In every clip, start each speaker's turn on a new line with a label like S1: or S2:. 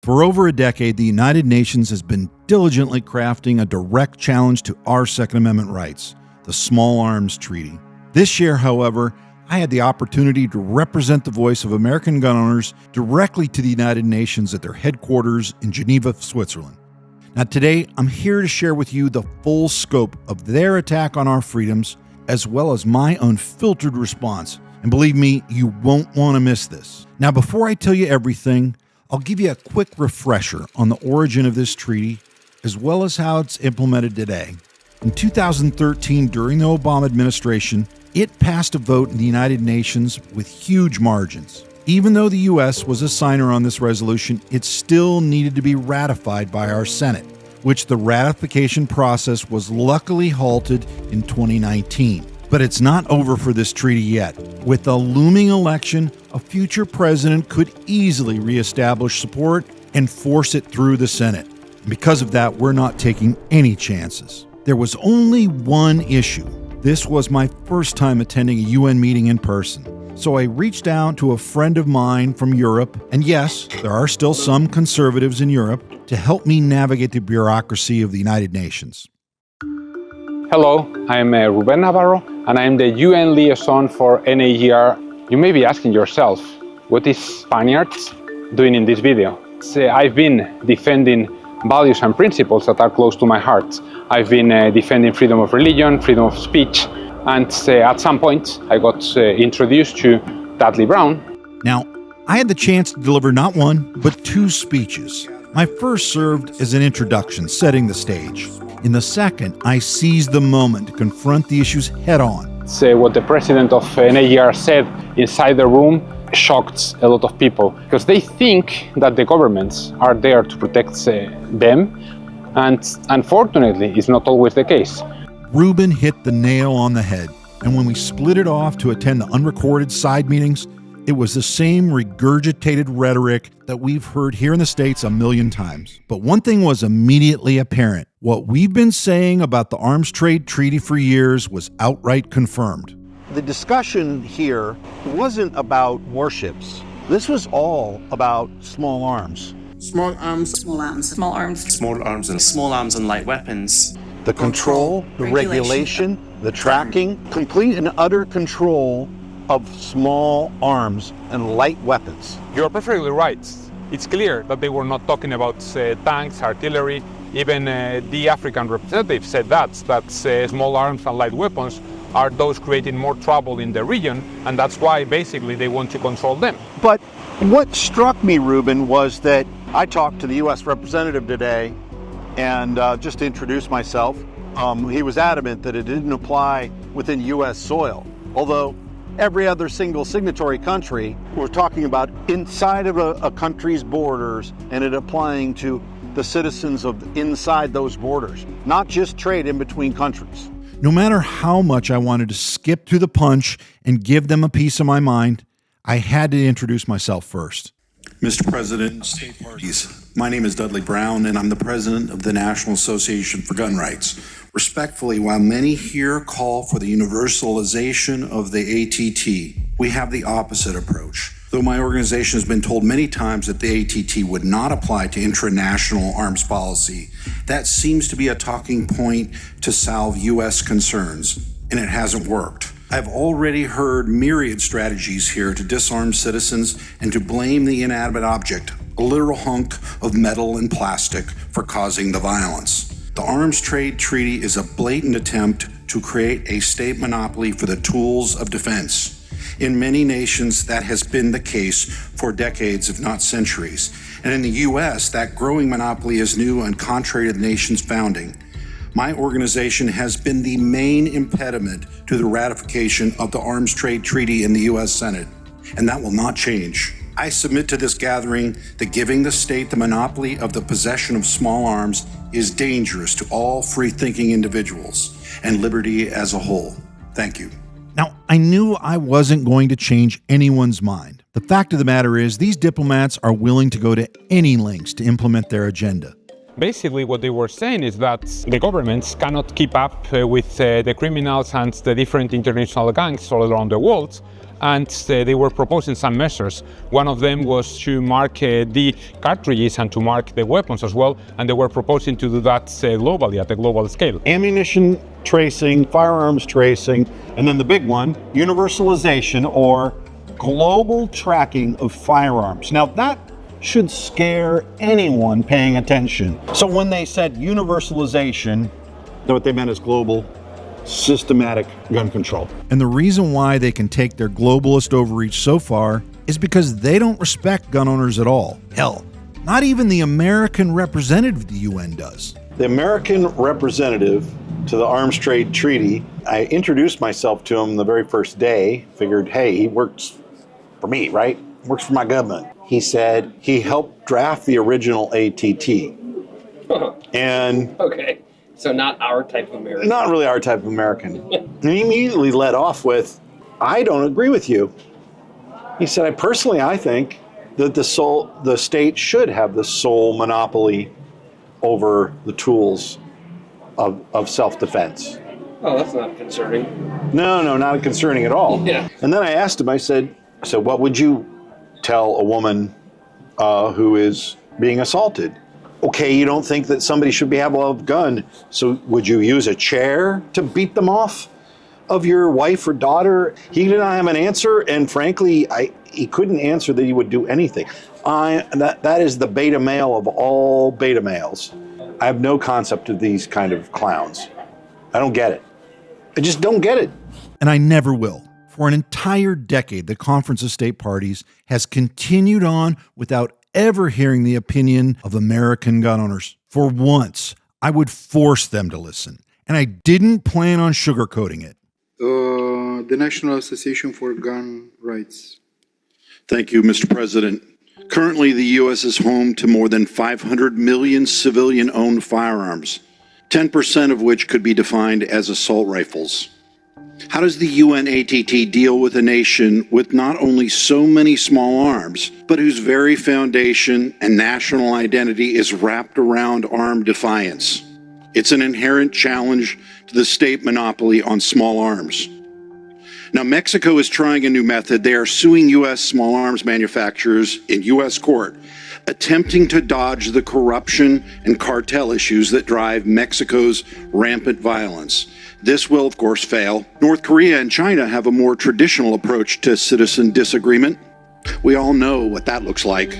S1: For over a decade, the United Nations has been diligently crafting a direct challenge to our Second Amendment rights, the Small Arms Treaty. This year, however, I had the opportunity to represent the voice of American gun owners directly to the United Nations at their headquarters in Geneva, Switzerland. Now today, I'm here to share with you the full scope of their attack on our freedoms, as well as my unfiltered response. And believe me, you won't want to miss this. Now, before I tell you everything, I'll give you a quick refresher on the origin of this treaty, as well as how it's implemented today. In 2013, during the Obama administration, it passed a vote in the United Nations with huge margins. Even though the U.S. was a signer on this resolution, it still needed to be ratified by our Senate, which the ratification process was luckily halted in 2019. But it's not over for this treaty yet. With a looming election, a future president could easily reestablish support and force it through the Senate. Because of that, we're not taking any chances. There was only one issue. This was my first time attending a UN meeting in person. So I reached out to a friend of mine from Europe, and yes, there are still some conservatives in Europe, to help me navigate the bureaucracy of the United Nations.
S2: Hello, I'm Ruben Navarro, and I'm the UN liaison for NAGR. You may be asking yourself, what is Spaniards doing in this video? I've been defending values and principles that are close to my heart. I've been defending freedom of religion, freedom of speech, and at some point I got introduced to Dudley Brown.
S1: Now, I had the chance to deliver not one, but two speeches. My first served as an introduction, setting the stage. In the second, I seized the moment to confront the issues head-on.
S2: What the president of NAGR said inside the room shocked a lot of people, because they think that the governments are there to protect them, and unfortunately, it's not always the case.
S1: Ruben hit the nail on the head, and when we split it off to attend the unrecorded side meetings, it was the same regurgitated rhetoric that we've heard here in the States a million times. But one thing was immediately apparent. What we've been saying about the Arms Trade Treaty for years was outright confirmed.
S3: The discussion here wasn't about warships. This was all about small arms.
S4: Small arms.
S5: Small arms. Small arms.
S4: Small arms and
S6: small arms and light weapons.
S3: The control, the regulation, the tracking, complete and utter control of small arms and light weapons.
S2: You're perfectly right. It's clear that they were not talking about tanks, artillery. Even the African representative said that small arms and light weapons are those creating more trouble in the region, and that's why basically they want to control them.
S3: But what struck me, Ruben, was that I talked to the U.S. representative today, and just to introduce myself, he was adamant that it didn't apply within U.S. soil, although every other single signatory country, we're talking about inside of a country's borders and it applying to the citizens of inside those borders, not just trade in between countries.
S1: No matter how much I wanted to skip to the punch and give them a piece of my mind, I had to introduce myself first.
S7: Mr. President, state parties, my name is Dudley Brown, and I'm the president of the National Association for Gun Rights. Respectfully, while many here call for the universalization of the ATT, we have the opposite approach. Though my organization has been told many times that the ATT would not apply to intranational arms policy, that seems to be a talking point to salve U.S. concerns, and it hasn't worked. I've already heard myriad strategies here to disarm citizens and to blame the inanimate object, a literal hunk of metal and plastic, for causing the violence. The Arms Trade Treaty is a blatant attempt to create a state monopoly for the tools of defense. In many nations, that has been the case for decades, if not centuries. And in the U.S., that growing monopoly is new and contrary to the nation's founding. My organization has been the main impediment to the ratification of the Arms Trade Treaty in the U.S. Senate, and that will not change. I submit to this gathering that giving the state the monopoly of the possession of small arms is dangerous to all free-thinking individuals and liberty as a whole. Thank you.
S1: Now, I knew I wasn't going to change anyone's mind. The fact of the matter is, these diplomats are willing to go to any lengths to implement their agenda.
S2: Basically, what they were saying is that the governments cannot keep up with the criminals and the different international gangs all around the world, and they were proposing some measures. One of them was to mark the cartridges and to mark the weapons as well, and they were proposing to do that globally, at a global scale.
S3: Ammunition tracing, firearms tracing, and then the big one, universalization or global tracking of firearms. Now that should scare anyone paying attention. So when they said universalization, what they meant is global systematic gun control.
S1: And the reason why they can take their globalist overreach so far is because they don't respect gun owners at all. Hell, not even the American representative of the UN does.
S3: The American representative to the Arms Trade Treaty, I introduced myself to him the very first day, figured, hey, he works for me, right? Works for my government. He said he helped draft the original ATT. And
S4: Okay, so not our type of American.
S3: not really our type of American. And he immediately led off with, I don't agree with you. He said, I think that the state should have the sole monopoly over the tools of self-defense.
S4: Oh, that's not concerning.
S3: No, not concerning at all.
S4: Yeah.
S3: And then I asked him, I said, what would you tell a woman who is being assaulted? Okay, you don't think that somebody should have a gun, so would you use a chair to beat them off of your wife or daughter? He did not have an answer, and frankly, he couldn't answer that he would do anything. That is the beta male of all beta males. I have no concept of these kind of clowns. I don't get it. I just don't get it.
S1: And I never will. For an entire decade, the Conference of State Parties has continued on without ever hearing the opinion of American gun owners. For once, I would force them to listen, and I didn't plan on sugarcoating it.
S5: The National Association for Gun Rights.
S7: Thank you, Mr. President. Currently, the U.S. is home to more than 500 million civilian-owned firearms, 10% of which could be defined as assault rifles. How does the UNATT deal with a nation with not only so many small arms, but whose very foundation and national identity is wrapped around armed defiance? It's an inherent challenge to the state monopoly on small arms. Now, Mexico is trying a new method. They are suing U.S. small arms manufacturers in U.S. court, attempting to dodge the corruption and cartel issues that drive Mexico's rampant violence. This will, of course, fail. North Korea and China have a more traditional approach to citizen disagreement. We all know what that looks like.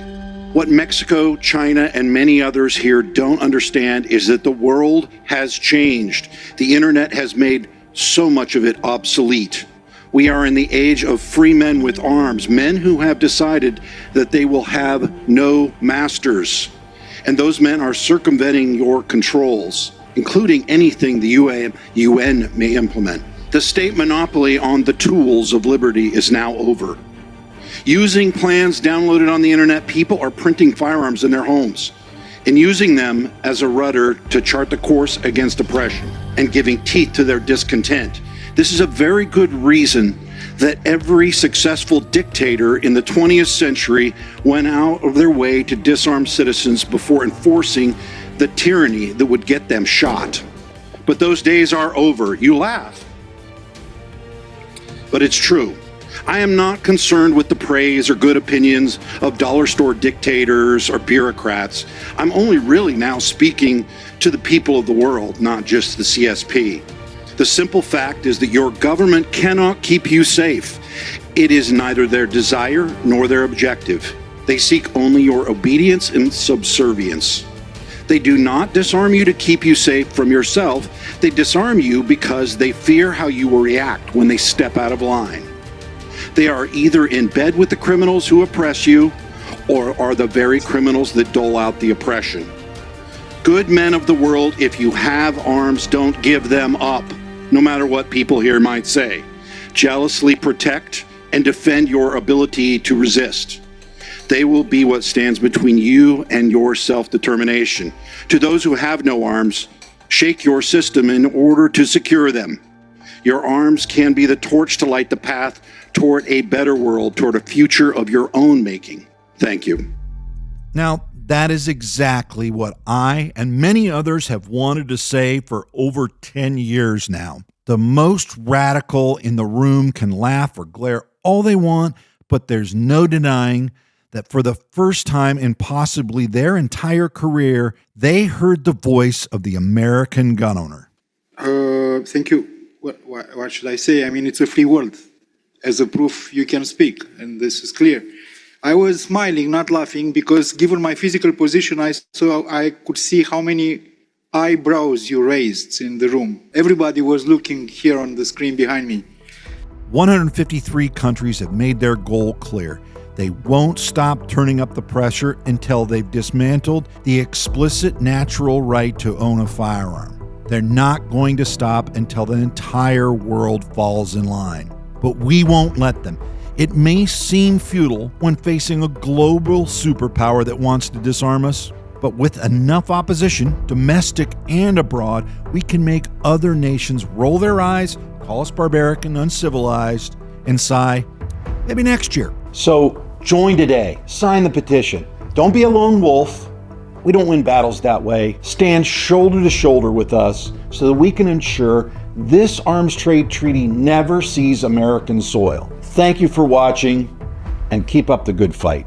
S7: What Mexico, China, and many others here don't understand is that the world has changed. The internet has made so much of it obsolete. We are in the age of free men with arms, men who have decided that they will have no masters. And those men are circumventing your controls, including anything the UN may implement. The state monopoly on the tools of liberty is now over. Using plans downloaded on the internet, people are printing firearms in their homes and using them as a rudder to chart the course against oppression and giving teeth to their discontent. This is a very good reason that every successful dictator in the 20th century went out of their way to disarm citizens before enforcing the tyranny that would get them shot. But those days are over. You laugh. But it's true. I am not concerned with the praise or good opinions of dollar store dictators or bureaucrats. I'm only really now speaking to the people of the world, not just the CSP. The simple fact is that your government cannot keep you safe. It is neither their desire nor their objective. They seek only your obedience and subservience. They do not disarm you to keep you safe from yourself. They disarm you because they fear how you will react when they step out of line. They are either in bed with the criminals who oppress you or are the very criminals that dole out the oppression. Good men of the world, if you have arms, don't give them up, no matter what people here might say. Jealously protect and defend your ability to resist. They will be what stands between you and your self-determination. To those who have no arms, shake your system in order to secure them. Your arms can be the torch to light the path toward a better world, toward a future of your own making. Thank you.
S1: Now, that is exactly what I and many others have wanted to say for over 10 years now. The most radical in the room can laugh or glare all they want, but there's no denying that for the first time in possibly their entire career, they heard the voice of the American gun owner.
S5: Thank you. What should I say? I mean, it's a free world. As a proof, you can speak, and this is clear. I was smiling, not laughing, because given my physical position, I could see how many eyebrows you raised in the room. Everybody was looking here on the screen behind me.
S1: 153 countries have made their goal clear. They won't stop turning up the pressure until they've dismantled the explicit natural right to own a firearm. They're not going to stop until the entire world falls in line. But we won't let them. It may seem futile when facing a global superpower that wants to disarm us, but with enough opposition, domestic and abroad, we can make other nations roll their eyes, call us barbaric and uncivilized, and sigh, maybe next year.
S8: So join today. Sign the petition. Don't be a lone wolf. We don't win battles that way. Stand shoulder to shoulder with us so that we can ensure this arms trade treaty never sees American soil. Thank you for watching, and keep up the good fight.